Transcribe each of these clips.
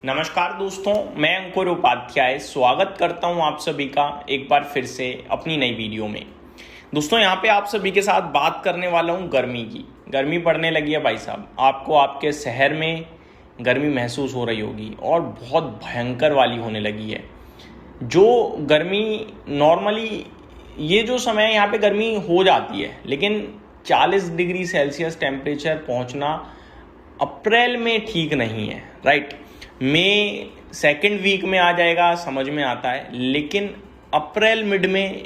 नमस्कार दोस्तों, मैं अंकुर उपाध्याय स्वागत करता हूं आप सभी का एक बार फिर से अपनी नई वीडियो में। दोस्तों यहां पे आप सभी के साथ बात करने वाला हूं गर्मी की। गर्मी पड़ने लगी है भाई साहब, आपको आपके शहर में गर्मी महसूस हो रही होगी और बहुत भयंकर वाली होने लगी है। जो गर्मी नॉर्मली ये जो समय है यहाँ पे गर्मी हो जाती है, लेकिन 40 डिग्री सेल्सियस टेम्परेचर पहुँचना अप्रैल में ठीक नहीं है, राइट। मई सेकेंड वीक में आ जाएगा, समझ में आता है, लेकिन अप्रैल मिड में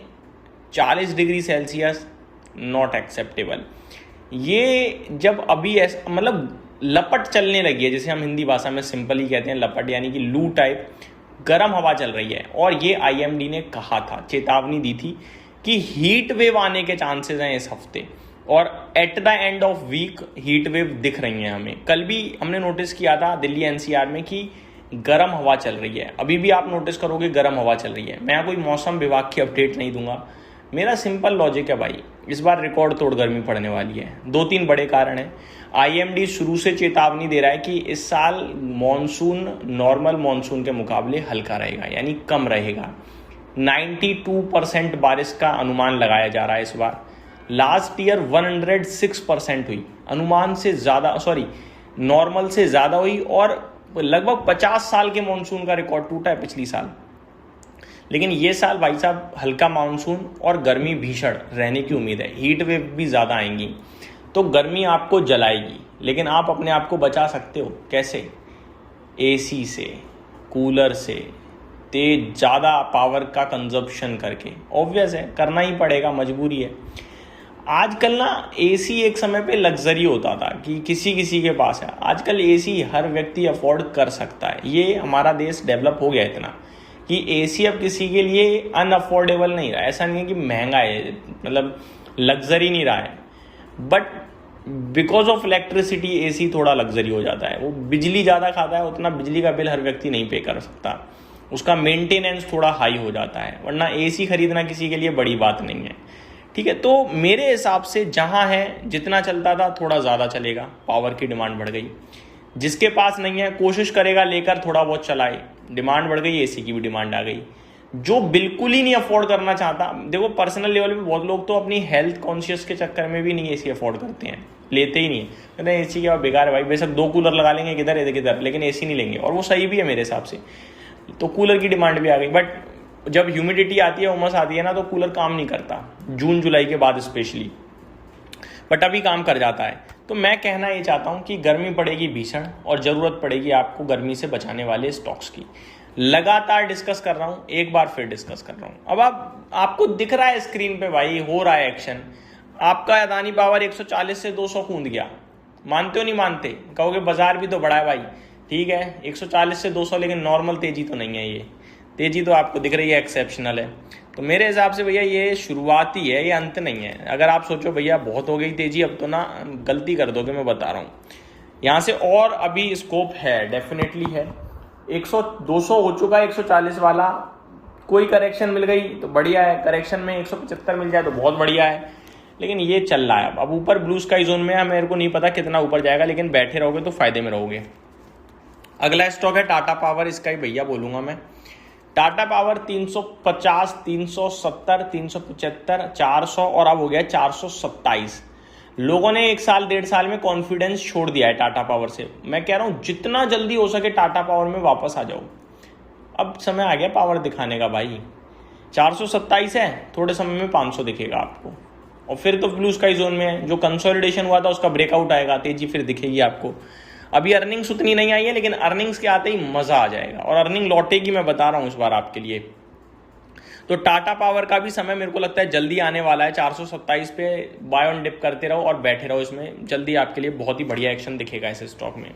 40 डिग्री सेल्सियस नॉट एक्सेप्टेबल। ये जब अभी ऐसा मतलब लपट चलने लगी है, जिसे हम हिंदी भाषा में सिंपली कहते हैं लपट, यानी कि लू टाइप गर्म हवा चल रही है। और ये आईएमडी ने कहा था, चेतावनी दी थी कि हीट वेव आने के चांसेस हैं इस हफ्ते, और at the end of week heat wave दिख रही है हमें। कल भी हमने नोटिस किया था दिल्ली एनसीआर में कि गर्म हवा चल रही है, अभी भी आप नोटिस करोगे गर्म हवा चल रही है। मैं कोई मौसम विभाग की अपडेट नहीं दूंगा, मेरा सिंपल लॉजिक है भाई, इस बार रिकॉर्ड तोड़ गर्मी पड़ने वाली है। 2-3 बड़े कारण हैं। आईएमडी शुरू से चेतावनी दे रहा है कि इस साल मॉनसून नॉर्मल मॉनसून के मुकाबले हल्का रहेगा, यानी कम रहेगा। 92% बारिश का अनुमान लगाया जा रहा है इस बार। लास्ट ईयर 106% हुई, अनुमान से ज़्यादा, सॉरी नॉर्मल से ज़्यादा हुई, और लगभग 50 साल के मानसून का रिकॉर्ड टूटा है पिछली साल। लेकिन ये साल भाई साहब हल्का मानसून और गर्मी भीषण रहने की उम्मीद है, हीट वेव भी ज़्यादा आएंगी, तो गर्मी आपको जलाएगी। लेकिन आप अपने आप को बचा सकते हो कैसे? एसी से, कूलर से, तेज ज़्यादा पावर का कंजप्शन करके। ऑब्वियस है, करना ही पड़ेगा, मजबूरी है। आजकल ना एसी एक समय पे लग्जरी होता था कि किसी किसी के पास है, आजकल एसी हर व्यक्ति अफोर्ड कर सकता है। ये हमारा देश डेवलप हो गया इतना कि एसी अब किसी के लिए अनअफोर्डेबल नहीं रहा। ऐसा नहीं है कि महंगा है, मतलब लग्जरी नहीं रहा है, but because of electricity AC थोड़ा लग्जरी हो जाता है। वो बिजली ज़्यादा खाता है, उतना बिजली का बिल हर व्यक्ति नहीं पे कर सकता, उसका मेंटेनेंस थोड़ा हाई हो जाता है, वरना एसी खरीदना किसी के लिए बड़ी बात नहीं है, ठीक है। तो मेरे हिसाब से जहाँ है जितना चलता था थोड़ा ज़्यादा चलेगा, पावर की डिमांड बढ़ गई। जिसके पास नहीं है कोशिश करेगा लेकर थोड़ा बहुत चलाए, डिमांड बढ़ गई, एसी की भी डिमांड आ गई। जो बिल्कुल ही नहीं अफोर्ड करना चाहता, देखो पर्सनल लेवल पे बहुत लोग तो अपनी हेल्थ कॉन्शियस के चक्कर में भी नहीं एसी अफोर्ड करते हैं, लेते ही नहीं है, कहते हैं एसी क्या बेकार है भाई, बेशक 2 कूलर लगा लेंगे किधर है किधर, लेकिन एसी नहीं लेंगे। और वो सही भी है मेरे हिसाब से, तो कूलर की डिमांड भी आ गई। बट जब ह्यूमिडिटी आती है, उमस आती है ना, तो कूलर काम नहीं करता, जून जुलाई के बाद स्पेशली, बट अभी काम कर जाता है। तो मैं कहना ये चाहता हूँ कि गर्मी पड़ेगी भीषण, और ज़रूरत पड़ेगी आपको गर्मी से बचाने वाले स्टॉक्स की। लगातार डिस्कस कर रहा हूँ, एक बार फिर डिस्कस कर रहा हूँ। अब आपको दिख रहा है स्क्रीन पे भाई, हो रहा है एक्शन। आपका अदानी पावर 140 से 200 कूद गया, मानते हो नहीं मानते? कहोगे बाजार भी तो बढ़ा है भाई, ठीक है 140 से 200, लेकिन नॉर्मल तेजी तो नहीं है। ये तेजी तो आपको दिख रही है एक्सेप्शनल है। तो मेरे हिसाब से भैया ये शुरुआत ही है, ये अंत नहीं है। अगर आप सोचो भैया बहुत हो गई तेजी अब, तो ना गलती कर दोगे, मैं बता रहा हूँ। यहाँ से और अभी स्कोप है, डेफिनेटली है। 100-200 हो चुका है, 140 वाला। कोई करेक्शन मिल गई तो बढ़िया है, करेक्शन में 175 मिल जाए तो बहुत बढ़िया है, लेकिन ये चल रहा है। अब ऊपर ब्लू स्काई जोन में है, मेरे को नहीं पता कितना ऊपर जाएगा, लेकिन बैठे रहोगे तो फायदे में रहोगे। अगला स्टॉक है टाटा पावर, इसका ही भैया बोलूँगा मैं। टाटा पावर 350, 370, 375, 400 और अब हो गया 427। लोगों ने 1 साल 1.5 साल में कॉन्फिडेंस छोड़ दिया है टाटा पावर से। मैं कह रहा हूं जितना जल्दी हो सके टाटा पावर में वापस आ जाओ, अब समय आ गया पावर दिखाने का भाई। 427 है, थोड़े समय में 500 दिखेगा आपको, और फिर तो ब्लू स्काई जोन में है। जो कंसोलिडेशन हुआ था उसका ब्रेकआउट आएगा, तेजी फिर दिखेगी आपको। अभी अर्निंग्स उतनी नहीं आई है, लेकिन अर्निंग्स के आते ही मजा आ जाएगा, और अर्निंग लौटेगी, मैं बता रहा हूं इस बार आपके लिए। तो टाटा पावर का भी समय मेरे को लगता है जल्दी आने वाला है। 427 पे बाय ऑन डिप करते रहो और बैठे रहो, इसमें जल्दी आपके लिए बहुत ही बढ़िया एक्शन दिखेगा इस स्टॉक में।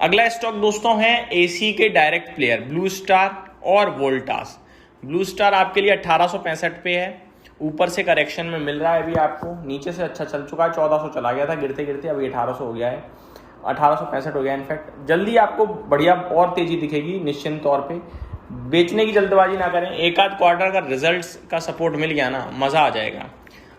अगला स्टॉक दोस्तों है एसी के डायरेक्ट प्लेयर ब्लू स्टार और वोल्टास। ब्लू स्टार आपके लिए 1865 पे है, ऊपर से करेक्शन में मिल रहा है अभी आपको, नीचे से अच्छा चल चुका है, 1400 चला गया था गिरते गिरते, अभी 1800 हो गया है, 1865 हो गया। इनफैक्ट जल्दी आपको बढ़िया और तेजी दिखेगी निश्चित तौर पे। बेचने की जल्दबाजी ना करें, एक आध क्वार्टर का रिजल्ट्स का सपोर्ट मिल गया ना, मज़ा आ जाएगा।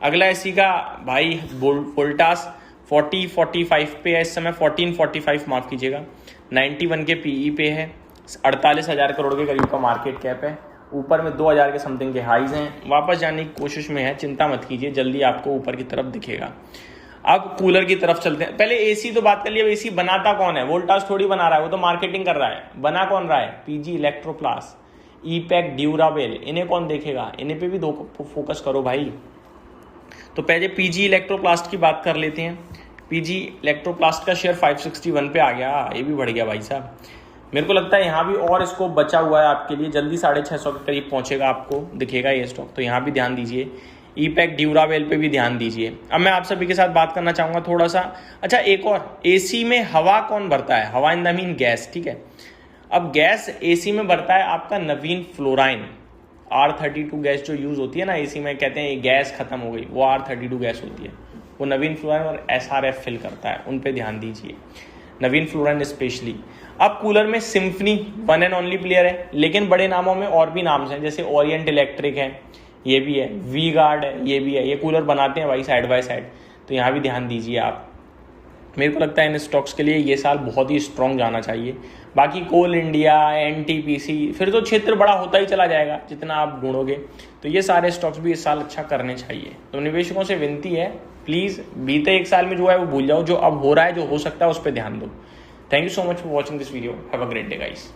अगला एसी का भाई वोल्टास 40-45 पे है इस समय, 1445 माफ़ कीजिएगा। 91 के पीई पे है, 48,000 करोड़ के करीब का मार्केट कैप है, ऊपर में 2000 के समथिंग के हाइज हैं, वापस जाने की कोशिश में है, चिंता मत कीजिए, जल्दी आपको ऊपर की तरफ दिखेगा। अब कूलर की तरफ चलते हैं। पहले एसी तो बात कर लिया, एसी बनाता कौन है? वोल्टास थोड़ी बना रहा है, वो तो मार्केटिंग कर रहा है। बना कौन रहा है? पीजी इलेक्ट्रोप्लास्ट, ईपैक, ड्यूरावेल, इन्हें कौन देखेगा? इन्हें पे भी दो फोकस करो भाई। तो पहले पीजी इलेक्ट्रोप्लास्ट की बात कर लेते हैं। पीजी इलेक्ट्रोप्लास्ट का शेयर 561 पे आ गया, ये भी बढ़ गया भाई साहब। मेरे को लगता है यहाँ भी और इसको बचा हुआ है आपके लिए, जल्दी 650 के करीब पहुंचेगा, आपको दिखेगा ये स्टॉक, तो यहाँ भी ध्यान दीजिए। ईपैक, ड्यूरावेल पे भी ध्यान दीजिए। अब मैं आप सभी के साथ बात करना चाहूँगा थोड़ा सा, अच्छा एक और, एसी में हवा कौन भरता है? हवा इन द मीन गैस, ठीक है। अब गैस एसी में भरता है आपका नवीन फ्लोराइन, R32 गैस जो यूज़ होती है ना एसी में, कहते हैं ये गैस खत्म हो गई, वो R32 गैस होती है, वो नवीन फ्लोराइन और SRF फिल करता है, उन पे ध्यान दीजिए, नवीन फ्लोराइन स्पेशली। अब कूलर में symphony one and only player है, लेकिन बड़े नामों में और भी नाम हैं, जैसे ओरिएंट इलेक्ट्रिक है, ये भी है, वी गार्ड है, ये भी है, ये कूलर बनाते हैं भाई साइड बाय साइड, तो यहाँ भी ध्यान दीजिए आप। मेरे को लगता है इन स्टॉक्स के लिए ये साल बहुत ही स्ट्रॉन्ग जाना चाहिए। बाकी कोल इंडिया, NTPC, फिर तो क्षेत्र बड़ा होता ही चला जाएगा जितना आप ढूंढोगे, तो ये सारे स्टॉक्स भी इस साल अच्छा करने चाहिए। तो निवेशकों से विनती है, प्लीज़ बीते एक साल में जो है वो भूल जाओ, जो अब हो रहा है, जो हो सकता है उस पर ध्यान दो। Thank you so much for watching this video, have a great day guys.